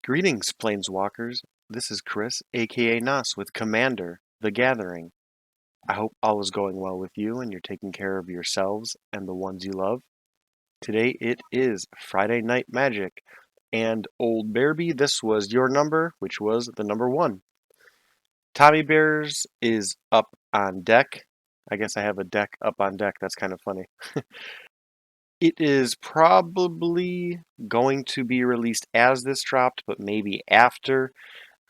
Greetings, Planeswalkers. This is Chris, aka NAS, with Commander, The Gathering. I hope all is going well with you and you're taking care of yourselves and the ones you love. Today it is Friday Night Magic, and Old Bearby, this was your number, which was the number 1. Tommy Bears is up on deck. I guess I have a deck up on deck. That's kind of funny. It is probably going to be released as this dropped, but maybe after.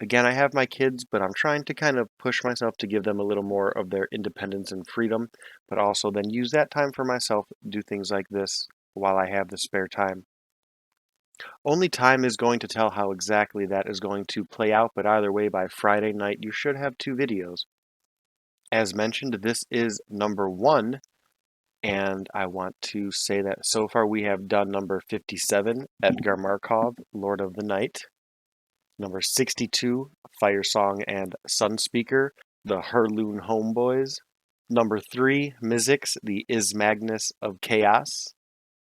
Again, I have my kids, but I'm trying to kind of push myself to give them a little more of their independence and freedom, but also then use that time for myself, do things like this while I have the spare time. Only time is going to tell how exactly that is going to play out, but either way, by Friday night, you should have 2 videos. As mentioned, this is number 1, and I want to say that so far we have done number 57, Edgar Markov, Lord of the Night. Number 62, Firesong and Sunspeaker, the Herloon Homeboys. Number 3, Mizzix, the Magnus of Chaos.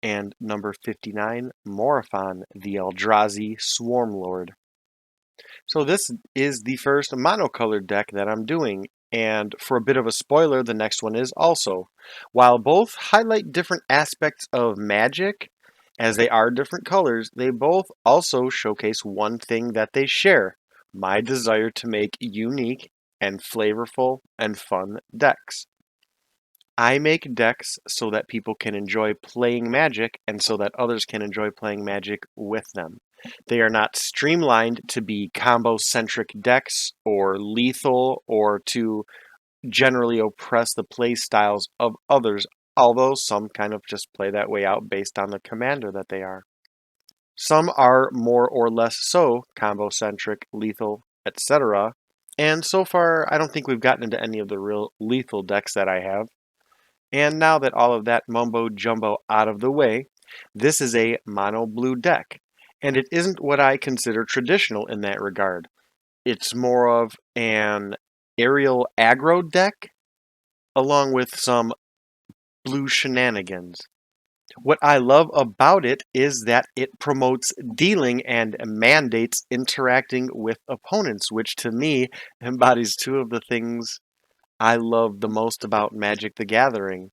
And number 59, Morophon, the Eldrazi Swarmlord. So this is the first monocolored deck that I'm doing, and for a bit of a spoiler, the next one is also. While both highlight different aspects of Magic, as they are different colors, they both also showcase one thing that they share: my desire to make unique and flavorful and fun decks. I make decks so that people can enjoy playing Magic and so that others can enjoy playing Magic with them. They are not streamlined to be combo-centric decks or lethal or to generally oppress the play styles of others, although some kind of just play that way out based on the commander that they are. Some are more or less so combo-centric, lethal, etc. And so far, I don't think we've gotten into any of the real lethal decks that I have. And now that all of that mumbo-jumbo out of the way, this is a mono blue deck. And it isn't what I consider traditional in that regard. It's more of an aerial aggro deck, along with some blue shenanigans. What I love about it is that it promotes dealing and mandates interacting with opponents, which to me embodies 2 of the things I love the most about Magic the Gathering.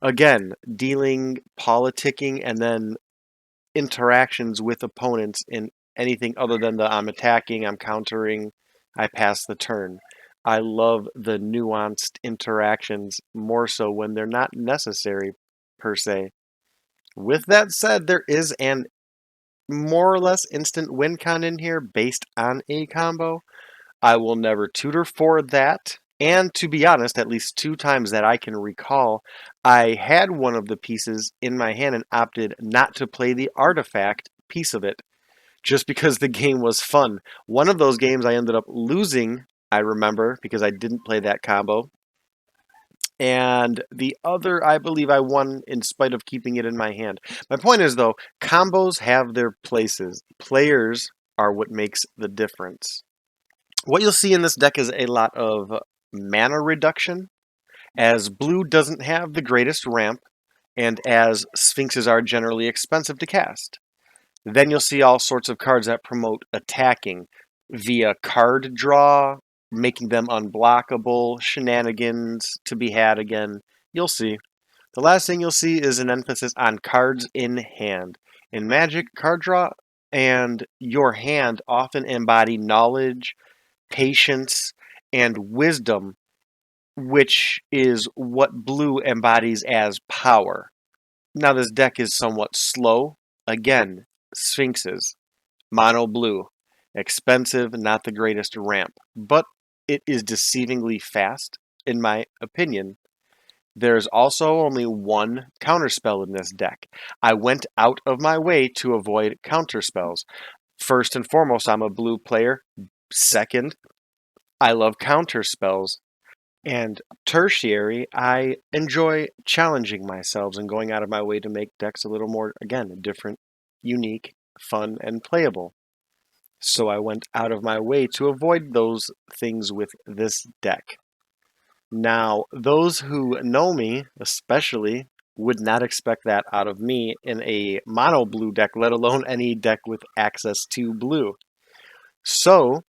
Again, dealing, politicking, and then interactions with opponents in anything other than the I'm attacking, I'm countering, I pass the turn. I love the nuanced interactions more so when they're not necessary, per se. With that said, there is an more or less instant win con in here based on a combo. I will never tutor for that. And to be honest, at least 2 times that I can recall, I had one of the pieces in my hand and opted not to play the artifact piece of it, just because the game was fun. One of those games I ended up losing, I remember, because I didn't play that combo. And the other, I believe I won in spite of keeping it in my hand. My point is, though, combos have their places. Players are what makes the difference. What you'll see in this deck is a lot of mana reduction, as blue doesn't have the greatest ramp, and as Sphinxes are generally expensive to cast. Then you'll see all sorts of cards that promote attacking via card draw, making them unblockable, shenanigans to be had again. You'll see. The last thing you'll see is an emphasis on cards in hand. In Magic, card draw and your hand often embody knowledge, patience, and wisdom, which is what blue embodies as power. Now this deck is somewhat slow. Again, Sphinxes, mono blue, expensive, not the greatest ramp, but it is deceivingly fast, in my opinion. There's also only 1 counterspell in this deck. I went out of my way to avoid counterspells. First and foremost, I'm a blue player. Second, I love counterspells. And tertiary, I enjoy challenging myself and going out of my way to make decks a little more, again, different, unique, fun, and playable. So I went out of my way to avoid those things with this deck. Now, those who know me, especially, would not expect that out of me in a mono blue deck, let alone any deck with access to blue. So,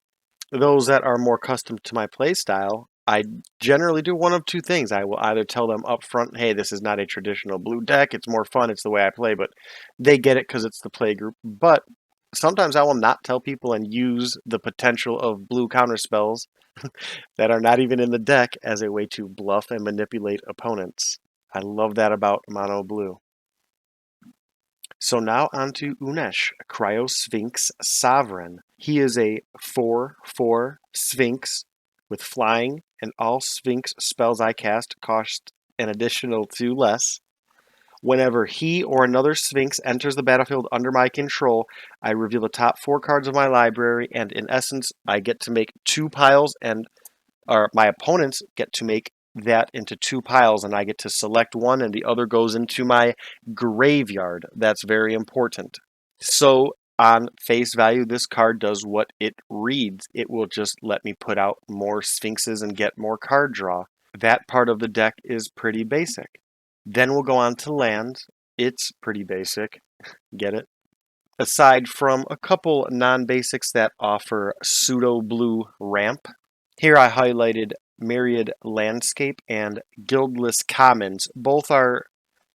those that are more accustomed to my play style, I generally do one of two things. I will either tell them up front, hey, this is not a traditional blue deck, it's more fun, it's the way I play, but they get it because it's the play group. But sometimes I will not tell people and use the potential of blue counterspells that are not even in the deck as a way to bluff and manipulate opponents. I love that about mono blue. So now on to Unesh, CrioSphinx Sovereign. He is a 4/4 Sphinx with flying, and all Sphinx spells I cast cost an additional 2 less. Whenever he or another Sphinx enters the battlefield under my control, I reveal the top 4 cards of my library, and in essence, I get to make 2 piles, and my opponents get to make that into 2 piles, and I get to select one, and the other goes into my graveyard. That's very important. So on face value, this card does what it reads. It will just let me put out more Sphinxes and get more card draw. That part of the deck is pretty basic. Then we'll go on to land. It's pretty basic. Get it? Aside from a couple non-basics that offer pseudo-blue ramp. Here I highlighted Myriad Landscape and Guildless Commons. Both are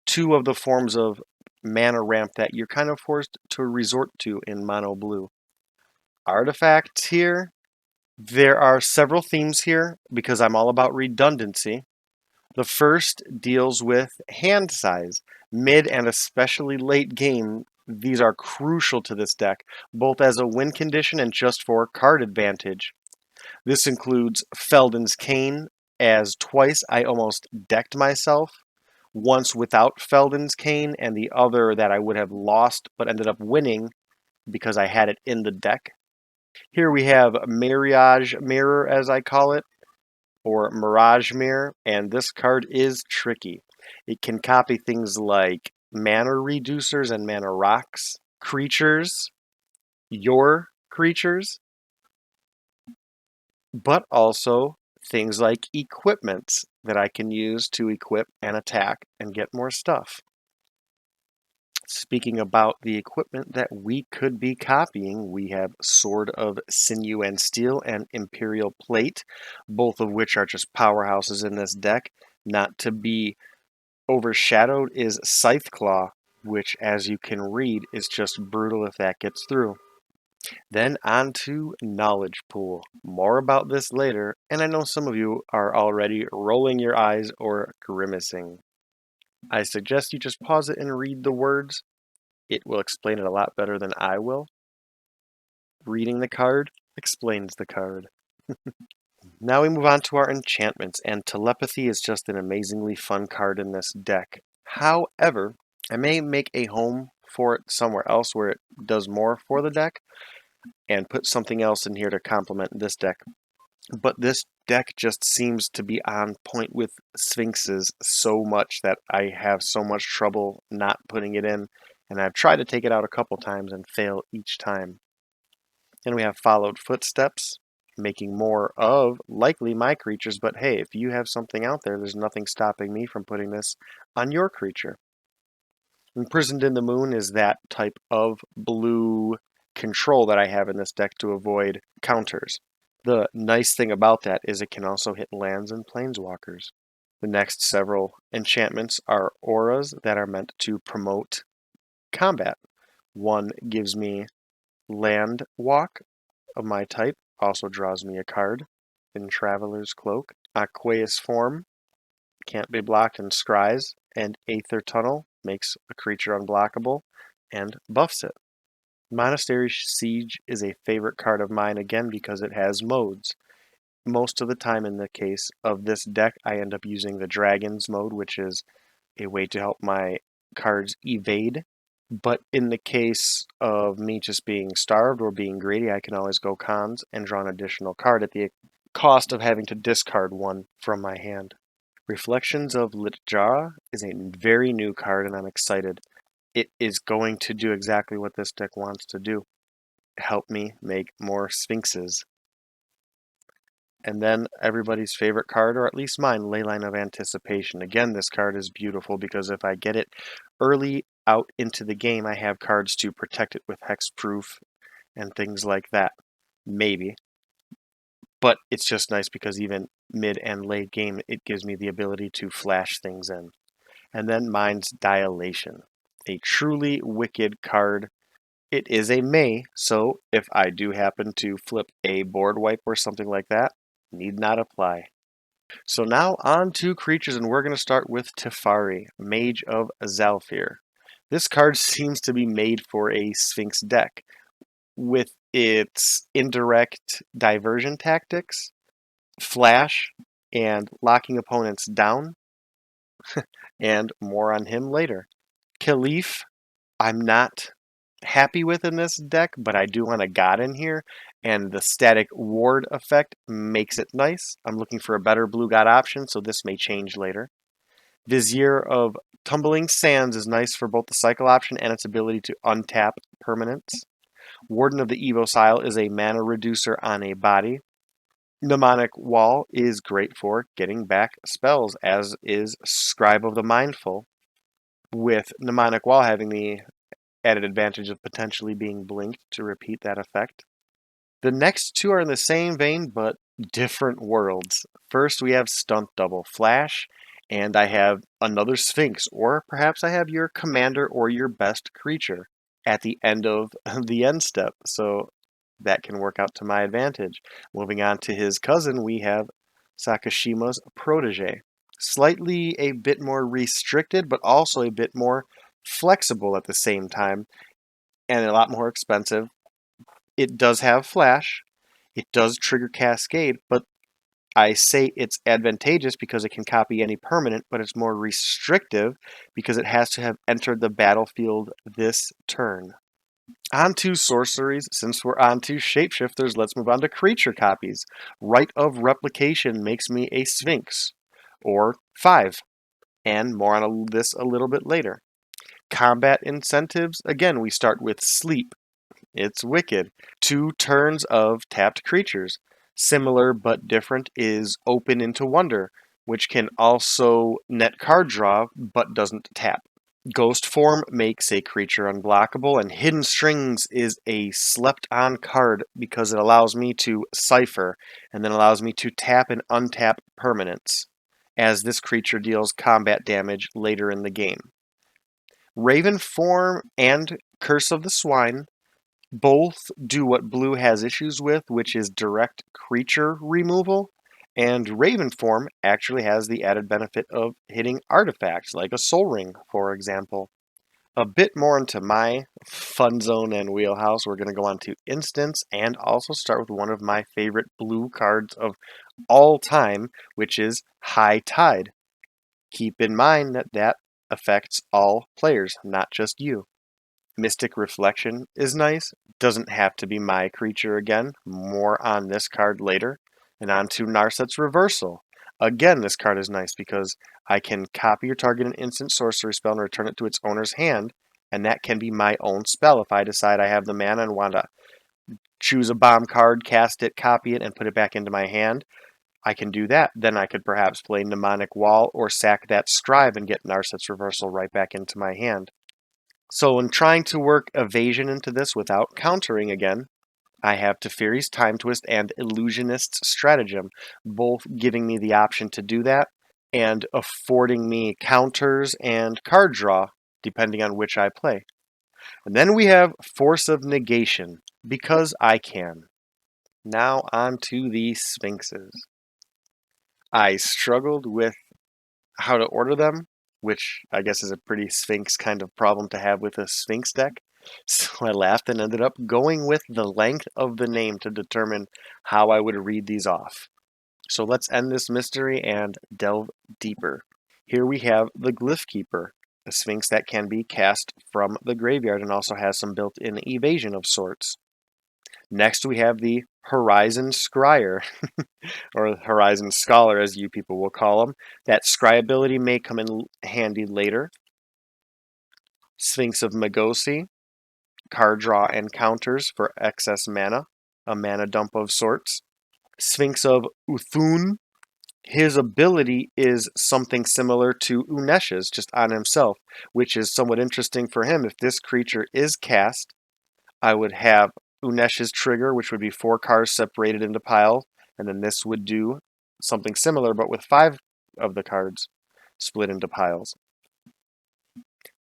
2 of the forms of mana ramp that you're kind of forced to resort to in mono blue. Artifacts here. There are several themes here because I'm all about redundancy. The first deals with hand size. Mid and especially late game, these are crucial to this deck, both as a win condition and just for card advantage. This includes Felden's Cane, as twice I almost decked myself, once without Felden's Cane, and the other that I would have lost but ended up winning because I had it in the deck. Here we have Mirage Mirror, as I call it, or Mirage Mirror, and this card is tricky. It can copy things like mana reducers and mana rocks, creatures, your creatures, but also things like equipments that I can use to equip and attack and get more stuff. Speaking about the equipment that we could be copying, we have Sword of Sinew and Steel and Imperial Plate, both of which are just powerhouses in this deck. Not to be overshadowed is Scythe Claw, which, as you can read, is just brutal if that gets through. Then on to Knowledge Pool. More about this later, and I know some of you are already rolling your eyes or grimacing. I suggest you just pause it and read the words. It will explain it a lot better than I will. Reading the card explains the card. Now we move on to our enchantments, and Telepathy is just an amazingly fun card in this deck. However, I may make a home for it somewhere else where it does more for the deck, and put something else in here to complement this deck. But this deck just seems to be on point with Sphinxes so much that I have so much trouble not putting it in, and I've tried to take it out a couple times and fail each time. Then we have Followed Footsteps, making more of likely my creatures, but hey, if you have something out there, there's nothing stopping me from putting this on your creature. Imprisoned in the Moon is that type of blue control that I have in this deck to avoid counters. The nice thing about that is it can also hit lands and planeswalkers. The next several enchantments are auras that are meant to promote combat. One gives me Land Walk of my type, also draws me a card in Traveler's Cloak. Aqueous Form can't be blocked and scries, and Aether Tunnel makes a creature unblockable and buffs it. Monastery Siege is a favorite card of mine again because it has modes. Most of the time in the case of this deck, I end up using the Dragons mode, which is a way to help my cards evade. But in the case of me just being starved or being greedy, I can always go cons and draw an additional card at the cost of having to discard one from my hand. Reflections of Litjara is a very new card, and I'm excited. It is going to do exactly what this deck wants to do. Help me make more Sphinxes. And then everybody's favorite card, or at least mine, Leyline of Anticipation. Again, this card is beautiful because if I get it early out into the game, I have cards to protect it with hexproof and things like that. maybe. But it's just nice because even mid and late game, it gives me the ability to flash things in. And then Mind's Dilation, a truly wicked card. It is a May, so if I do happen to flip a board wipe or something like that, need not apply. So now on to creatures, and we're going to start with Teferi, Mage of Zalfir. This card seems to be made for a Sphinx deck, with its indirect diversion tactics, flash, and locking opponents down, and more on him later. Khalif, I'm not happy with in this deck, but I do want a god in here, and the static ward effect makes it nice. I'm looking for a better blue god option, so this may change later. Vizier of Tumbling Sands is nice for both the cycle option and its ability to untap permanents. Warden of the Evocile is a mana reducer on a body. Mnemonic Wall is great for getting back spells, as is Scribe of the Mindful, with Mnemonic Wall having the added advantage of potentially being blinked to repeat that effect. The next two are in the same vein, but different worlds. First, we have Stunt Double Flash, and I have another Sphinx, or perhaps I have your commander or your best creature at the end of the end step, so that can work out to my advantage. Moving on to his cousin, we have Sakashima's Protege. Slightly a bit more restricted, but also a bit more flexible at the same time, and a lot more expensive. It does have flash, it does trigger Cascade, but I say it's advantageous because it can copy any permanent, but it's more restrictive because it has to have entered the battlefield this turn. On to sorceries. Since we're on to shapeshifters, let's move on to creature copies. Rite of Replication makes me a Sphinx, or 5, and more on this a little bit later. Combat incentives, again, we start with Sleep. It's wicked. 2 turns of tapped creatures. Similar but different is Open into Wonder, which can also net card draw but doesn't tap. Ghost Form makes a creature unblockable, and Hidden Strings is a slept-on card because it allows me to cipher and then allows me to tap and untap permanents, as this creature deals combat damage later in the game. Raven Form and Curse of the Swine both do what blue has issues with, which is direct creature removal, and Raven Form actually has the added benefit of hitting artifacts, like a Soul Ring, for example. A bit more into my fun zone and wheelhouse, we're going to go on to Instants, and also start with one of my favorite blue cards of all time, which is High Tide. Keep in mind that that affects all players, not just you. Mystic Reflection is nice. Doesn't have to be my creature again. More on this card later. And on to Narset's Reversal. Again, this card is nice because I can copy or target an instant sorcery spell and return it to its owner's hand, and that can be my own spell if I decide I have the mana and want to choose a bomb card, cast it, copy it, and put it back into my hand. I can do that. Then I could perhaps play Mnemonic Wall or sack that Scribe and get Narset's Reversal right back into my hand. So in trying to work evasion into this without countering again, I have Teferi's Time Twist and Illusionist's Stratagem, both giving me the option to do that and affording me counters and card draw, depending on which I play. And then we have Force of Negation, because I can. Now on to the Sphinxes. I struggled with how to order them, which I guess is a pretty Sphinx kind of problem to have with a Sphinx deck. So I laughed and ended up going with the length of the name to determine how I would read these off. So let's end this mystery and delve deeper. Here we have the Glyph Keeper, a Sphinx that can be cast from the graveyard and also has some built-in evasion of sorts. Next we have the Horizon Scryer, or Horizon Scholar as you people will call him. That scry ability may come in handy later. Sphinx of Magosi, card draw and counters for excess mana, a mana dump of sorts. Sphinx of Uthun, his ability is something similar to Unesh's, just on himself, which is somewhat interesting for him. If this creature is cast, I would have Unesh's trigger, which would be 4 cards separated into piles, and then this would do something similar, but with 5 of the cards split into piles.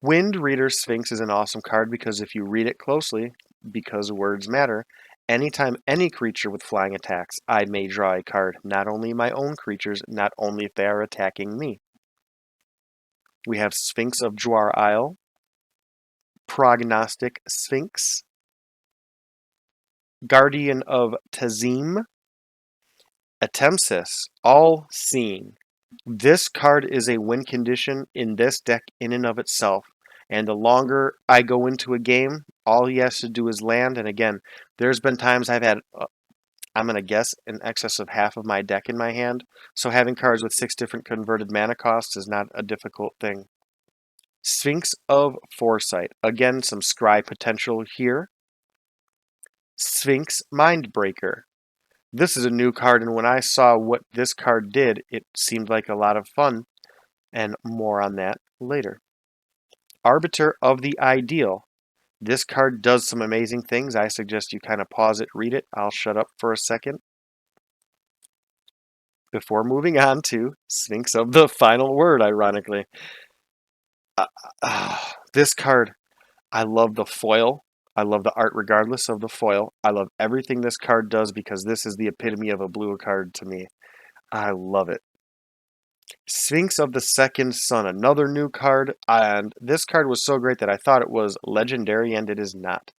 Wind Reader Sphinx is an awesome card because if you read it closely, because words matter, anytime any creature with flying attacks, I may draw a card, not only my own creatures, not only if they are attacking me. We have Sphinx of Jwar Isle, Prognostic Sphinx, Guardian of Tazim, Atemsis, All Seeing. This card is a win condition in this deck in and of itself. And the longer I go into a game, all he has to do is land. And again, there's been times I've had, I'm going to guess, in excess of half of my deck in my hand. So having cards with 6 different converted mana costs is not a difficult thing. Sphinx of Foresight. Again, some scry potential here. Sphinx Mindbreaker. This is a new card, and when I saw what this card did, it seemed like a lot of fun, and more on that later. Arbiter of the Ideal. This card does some amazing things. I suggest you kind of pause it, read it. I'll shut up for a second before moving on to Sphinx of the Final Word, ironically. This card, I love the foil. I love the art regardless of the foil. I love everything this card does because this is the epitome of a blue card to me. I love it. Sphinx of the Second Sun, another new card, and this card was so great that I thought it was legendary, and it is not.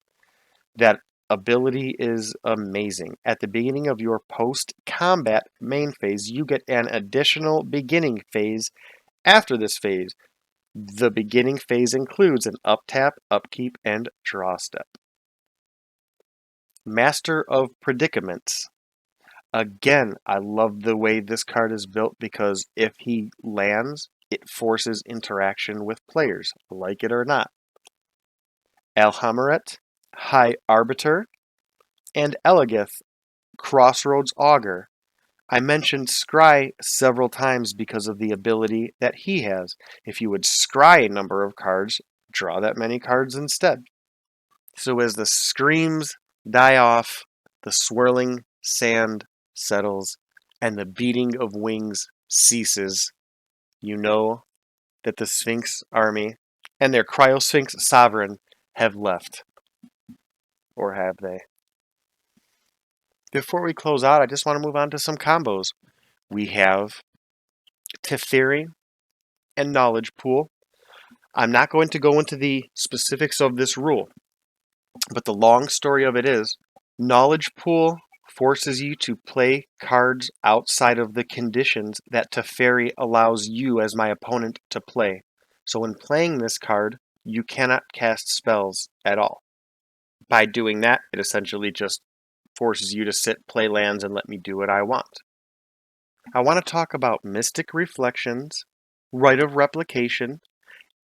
That ability is amazing. At the beginning of your post-combat main phase, you get an additional beginning phase after this phase. The beginning phase includes an up-tap, upkeep, and draw step. Master of Predicaments. Again, I love the way this card is built because if he lands, it forces interaction with players, like it or not. Alhameret, High Arbiter, and Elegith, Crossroads Augur. I mentioned Scry several times because of the ability that he has. If you would scry a number of cards, draw that many cards instead. So as the screams die off, the swirling sand settles, and the beating of wings ceases, you know that the Sphinx army and their CrioSphinx sovereign have left. Or have they? Before we close out, I just want to move on to some combos. We have Teferi and Knowledge Pool. I'm not going to go into the specifics of this rule, but the long story of it is, Knowledge Pool forces you to play cards outside of the conditions that Teferi allows you as my opponent to play. So when playing this card, you cannot cast spells at all. By doing that, it essentially just forces you to sit, play lands, and let me do what I want. I want to talk about Mystic Reflections, Rite of Replication,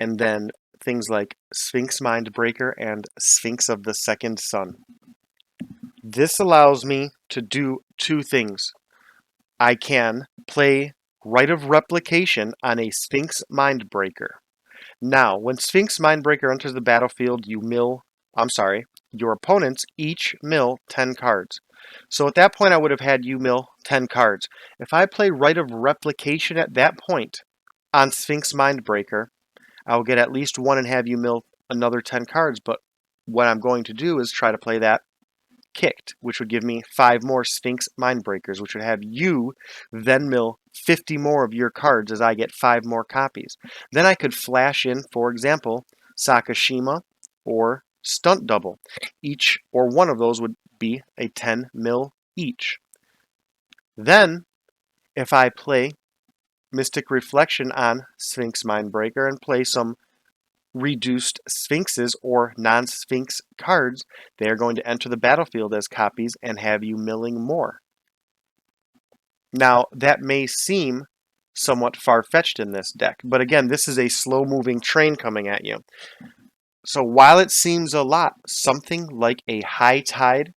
and then things like Sphinx Mindbreaker and Sphinx of the Second Sun. This allows me to do 2 things. I can play Rite of Replication on a Sphinx Mindbreaker. Now, when Sphinx Mindbreaker enters the battlefield, your opponents each mill 10 cards. So at that point, I would have had you mill 10 cards. If I play Rite of Replication at that point on Sphinx Mindbreaker, I'll get at least 1 and have you mill another 10 cards. But what I'm going to do is try to play that kicked, which would give me 5 more Sphinx Mindbreakers, which would have you then mill 50 more of your cards as I get 5 more copies. Then I could flash in, for example, Sakashima or Stunt Double. Each or one of those would be a 10 mil each. Then, if I play Mystic Reflection on Sphinx Mindbreaker and play some reduced Sphinxes or non-Sphinx cards, they are going to enter the battlefield as copies and have you milling more. Now, that may seem somewhat far-fetched in this deck, but again, this is a slow-moving train coming at you. So while it seems a lot, something like a High Tide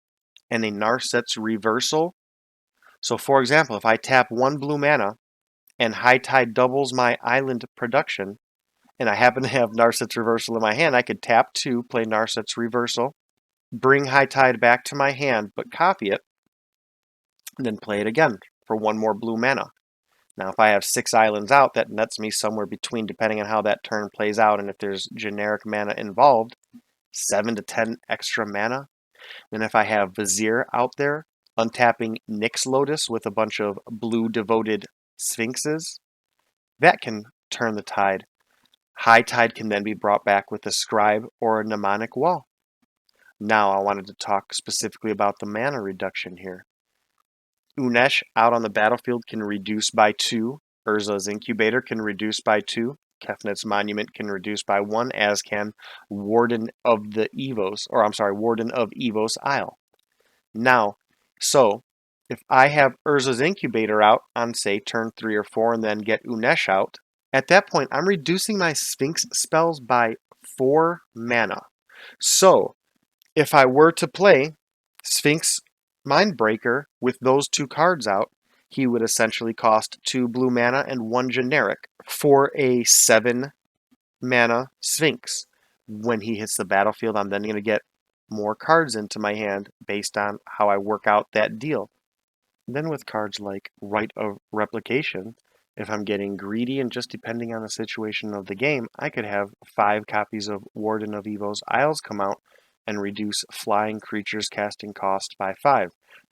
and a Narset's Reversal. So for example, if I tap 1 blue mana and High Tide doubles my island production, and I happen to have Narset's Reversal in my hand, I could tap 2, play Narset's Reversal, bring High Tide back to my hand, but copy it, and then play it again for one more blue mana. Now, if I have 6 islands out, that nets me somewhere between, depending on how that turn plays out, and if there's generic mana involved, 7 to 10 extra mana. Then if I have Vizier out there, untapping Nyx Lotus with a bunch of blue devoted Sphinxes, that can turn the tide. High Tide can then be brought back with a Scribe or a Mnemonic Wall. Now I wanted to talk specifically about the mana reduction here. Unesh out on the battlefield can reduce by 2. Urza's Incubator can reduce by 2. Kefnet's Monument can reduce by 1, as can Warden of Evos Isle. Now, so if I have Urza's Incubator out on, say, turn 3 or 4 and then get Unesh out, at that point I'm reducing my Sphinx spells by 4 mana. So if I were to play Sphinx Mindbreaker with those 2 cards out, he would essentially cost 2 blue mana and 1 generic for a 7 mana Sphinx. When he hits the battlefield, I'm then going to get more cards into my hand based on how I work out that deal. And then with cards like Rite of Replication, if I'm getting greedy and just depending on the situation of the game, I could have 5 copies of Warden of Evos Isles come out and reduce flying creatures casting cost by 5. You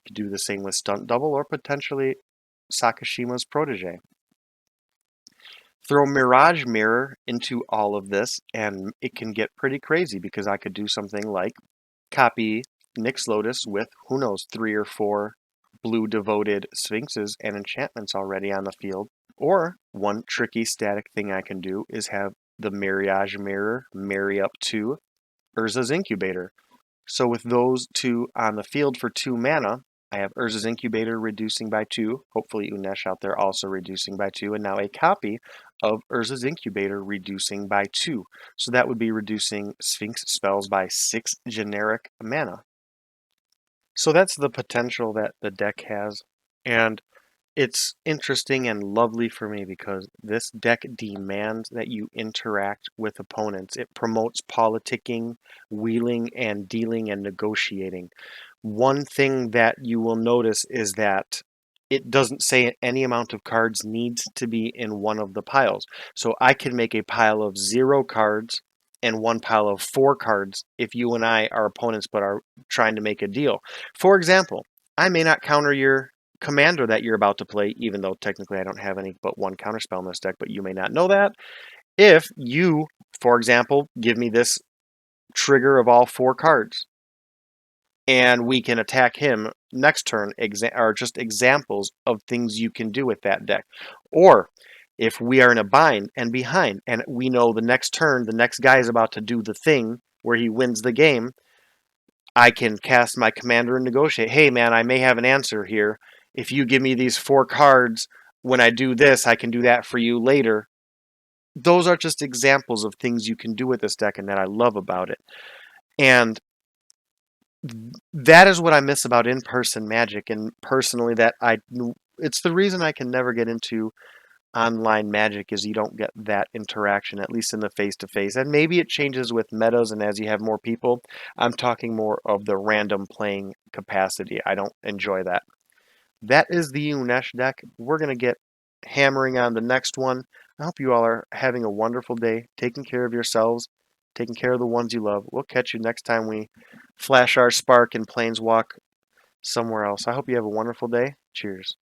could do the same with Stunt Double or potentially Sakashima's Protege. Throw Mirage Mirror into all of this and it can get pretty crazy, because I could do something like copy Nyx Lotus with, who knows, 3 or 4 blue devoted Sphinxes and enchantments already on the field. Or one tricky static thing I can do is have the Mirage Mirror marry up to Urza's Incubator. So with those 2 on the field for 2 mana, I have Urza's Incubator reducing by 2, hopefully Unesh out there also reducing by 2, and now a copy of Urza's Incubator reducing by 2. So that would be reducing Sphinx spells by 6 generic mana. So that's the potential that the deck has, and it's interesting and lovely for me because this deck demands that you interact with opponents. It promotes politicking, wheeling and dealing and negotiating. One thing that you will notice is that it doesn't say any amount of cards needs to be in one of the piles. So I can make a pile of 0 cards and one pile of 4 cards if you and I are opponents but are trying to make a deal. For example, I may not counter your commander that you're about to play, even though technically I don't have any but 1 counterspell in this deck, but you may not know that. If you, for example, give me this trigger of all 4 cards, and we can attack him next turn, are just examples of things you can do with that deck. Or if we are in a bind and behind, and we know the next turn, the next guy is about to do the thing where he wins the game, I can cast my commander and negotiate. Hey man, I may have an answer here. If you give me these 4 cards, when I do this, I can do that for you later. Those are just examples of things you can do with this deck and that I love about it. And that is what I miss about in-person Magic, and personally it's the reason I can never get into online Magic, is you don't get that interaction, at least in the face-to-face. And maybe it changes with metas and as you have more people. I'm talking more of the random playing capacity. I don't enjoy that. That is the Unesh deck. We're going to get hammering on the next one. I hope you all are having a wonderful day, taking care of yourselves, taking care of the ones you love. We'll catch you next time we flash our spark and planeswalk somewhere else. I hope you have a wonderful day. Cheers.